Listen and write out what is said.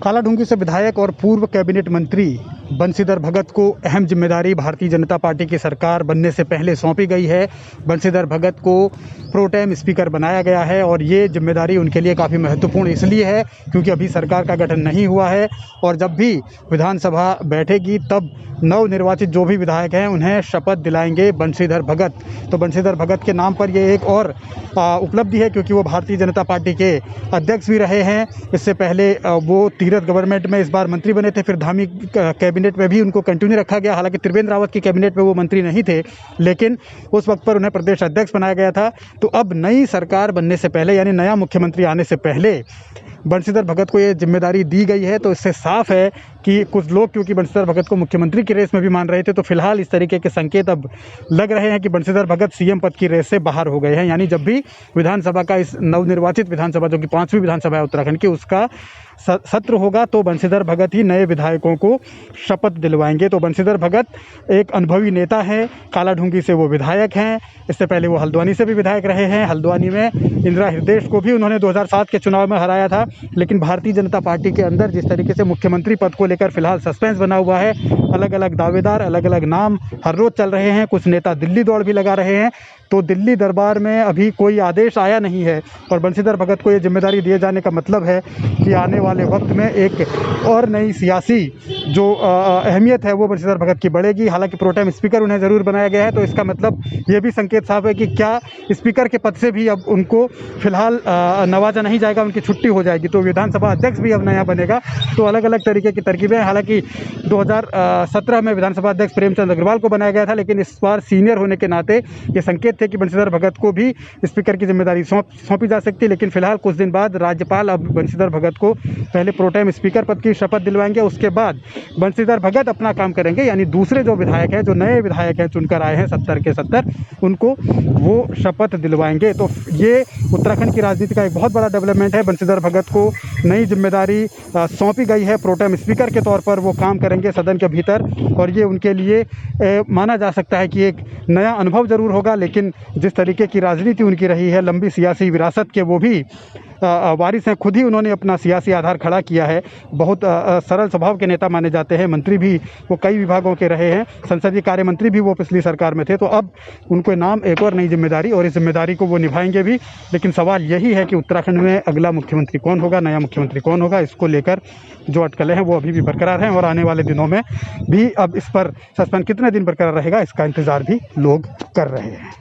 कालाढूंगी से विधायक और पूर्व कैबिनेट मंत्री बंशीधर भगत को अहम जिम्मेदारी भारतीय जनता पार्टी की सरकार बनने से पहले सौंपी गई है। बंशीधर भगत को प्रोटेम स्पीकर बनाया गया है और ये जिम्मेदारी उनके लिए काफ़ी महत्वपूर्ण इसलिए है क्योंकि अभी सरकार का गठन नहीं हुआ है और जब भी विधानसभा बैठेगी तब नवनिर्वाचित जो भी विधायक हैं उन्हें शपथ दिलाएंगे बंशीधर भगत। तो बंशीधर भगत के नाम पर ये एक और उपलब्धि है क्योंकि वो भारतीय जनता पार्टी के अध्यक्ष भी रहे हैं। इससे पहले वो तीरथ गवर्नमेंट में इस बार मंत्री बने थे, फिर धामी कैबिनेट में भी उनको कंटिन्यू रखा गया। हालांकि त्रिवेंद्र रावत की कैबिनेट में वो मंत्री नहीं थे, लेकिन उस वक्त पर उन्हें प्रदेश अध्यक्ष बनाया गया था। तो अब नई सरकार बनने से पहले यानी नया मुख्यमंत्री आने से पहले बंशीधर भगत को ये जिम्मेदारी दी गई है। तो इससे साफ है कि कुछ लोग क्योंकि बंशीधर भगत को मुख्यमंत्री की रेस में भी मान रहे थे, तो फिलहाल इस तरीके के संकेत अब लग रहे हैं कि बंशीधर भगत सीएम पद की रेस से बाहर हो गए हैं। यानी जब भी विधानसभा का इस नवनिर्वाचित विधानसभा जो कि 5वीं विधानसभा है उत्तराखंड की, उसका सत्र होगा तो बंशीधर भगत ही नए विधायकों को शपथ दिलवाएंगे। तो बंशीधर भगत एक अनुभवी नेता हैं, कालाढूंगी से वो विधायक हैं। इससे पहले वो हल्द्वानी से भी विधायक रहे हैं। हल्द्वानी में इंदिरा हृदयेश को भी उन्होंने 2007 के चुनाव में हराया था। लेकिन भारतीय जनता पार्टी के अंदर जिस तरीके से मुख्यमंत्री पद को लेकर फिलहाल सस्पेंस बना हुआ है, अलग अलग दावेदार, अलग अलग नाम हर रोज़ चल रहे हैं, कुछ नेता दिल्ली दौड़ भी लगा रहे हैं। तो दिल्ली दरबार में अभी कोई आदेश आया नहीं है और बंशीधर भगत को ये जिम्मेदारी दिए जाने का मतलब है कि आने वाले वक्त में एक और नई सियासी जो अहमियत है वो बंशीधर भगत की बढ़ेगी। हालांकि प्रोटेम स्पीकर उन्हें ज़रूर बनाया गया है, तो इसका मतलब ये भी संकेत साफ है कि क्या स्पीकर के पद से भी अब उनको फिलहाल नवाजा नहीं जाएगा, उनकी छुट्टी हो जाएगी। तो विधानसभा अध्यक्ष भी अब नया बनेगा। तो अलग अलग तरीके की तरकीबें। हालांकि 2017 में विधानसभा अध्यक्ष प्रेमचंद अग्रवाल को बनाया गया था, लेकिन इस बार सीनियर होने के नाते ये संकेत थे कि बंशीधर भगत को भी स्पीकर की जिम्मेदारी सौंपी जा सकती है। लेकिन फिलहाल कुछ दिन बाद राज्यपाल अब बंशीधर भगत को पहले प्रोटेम स्पीकर पद की शपथ दिलवाएंगे, उसके बाद बंशीधर भगत अपना काम करेंगे। यानी दूसरे जो विधायक हैं, जो नए विधायक हैं चुनकर आए हैं 70 के 70, उनको वो शपथ दिलवाएंगे। तो ये उत्तराखंड की राजनीति का एक बहुत बड़ा डेवलपमेंट है। बंशीधर भगत को नई जिम्मेदारी सौंपी गई है, प्रोटेम स्पीकर के तौर पर वो काम करेंगे सदन के भीतर और ये उनके लिए माना जा सकता है कि एक नया अनुभव ज़रूर होगा। लेकिन जिस तरीके की राजनीति उनकी रही है, लंबी सियासी विरासत के वो भी वारिस हैं। खुद ही उन्होंने अपना सियासी आधार खड़ा किया है। बहुत सरल स्वभाव के नेता माने जाते हैं। मंत्री भी वो कई विभागों के रहे हैं, संसदीय कार्य मंत्री भी वो पिछली सरकार में थे। तो अब उनको नाम एक और नई जिम्मेदारी और इस जिम्मेदारी को वो निभाएंगे भी। लेकिन सवाल यही है कि उत्तराखंड में अगला मुख्यमंत्री कौन होगा, नया मुख्यमंत्री कौन होगा, इसको लेकर जो अटकलें हैं वो अभी भी बरकरार हैं और आने वाले दिनों में भी अब इस पर सस्पेंस कितने दिन बरकरार रहेगा इसका इंतज़ार भी लोग कर रहे हैं।